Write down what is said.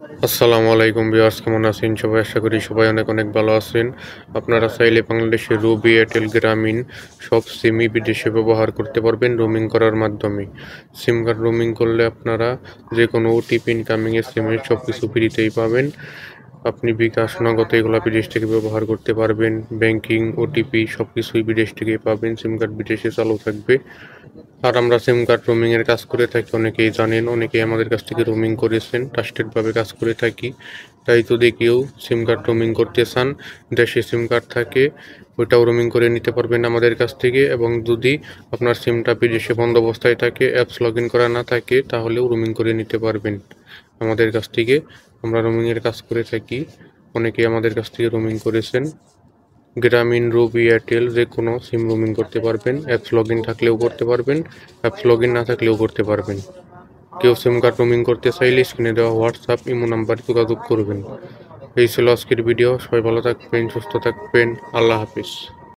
আসসালামু আলাইকুম ভিউয়ার্স, কেমন আছেন সবাই? আশা করি সবাই অনেক অনেক ভালো আছেন। আপনারা চাইলে বাংলাদেশে রবি, এয়ারটেল, গ্রামীণ সব সিমই বিদেশে ব্যবহার করতে পারবেন রোমিং করার মাধ্যমে। সিম কার্ড রোমিং করলে আপনারা যে কোনো ওটিপি ইনকামিংয়ের সিমের সব কিছু ফ্রিতেই পাবেন। আপনি বিকাশ, নগদ এগুলো বিদেশ থেকে ব্যবহার করতে পারবেন। ব্যাংকিং, ওটিপি সব কিছুই বিদেশ থেকে পাবেন। সিম কার্ড বিদেশে চালু থাকবে। আর আমরা সিম কার্ড রোমিংয়ের কাজ করে থাকি, অনেকেই জানেন, অনেকেই আমাদের কাছ থেকে রোমিং করেছেন, ট্রাস্টেডভাবে কাজ করে থাকি। তাই যদি কেউ সিম কার্ড রোমিং করতে চান, দেশে সিম কার্ড থাকে ওইটাও রোমিং করে নিতে পারবেন আমাদের কাছ থেকে। এবং যদি আপনার সিমটা বিদেশে বন্ধ অবস্থায় থাকে, অ্যাপস লগ ইন করা না থাকে, তাহলেও রোমিং করে নিতে পারবেন আমাদের কাছ থেকে। আমরা রোমিংয়ের কাজ করে থাকি, অনেকেই আমাদের কাছ থেকে রোমিং করেছেন। গ্রামীণ, রবি, এয়ারটেল যে কোনো সিম রোমিং করতে পারবেন। অ্যাপস লগ ইন থাকলেও করতে পারবেন, অ্যাপস লগ ইন না থাকলেও করতে পারবেন। কেউ সিম কার্ড রোমিং করতে চাইলে স্ক্রিনে দেওয়া হোয়াটসঅ্যাপ, ইমো নাম্বারে যোগাযোগ করবেন। এই ছিল আজকের ভিডিও। সবাই ভালো থাকবেন, সুস্থ থাকবেন। আল্লাহ হাফিজ।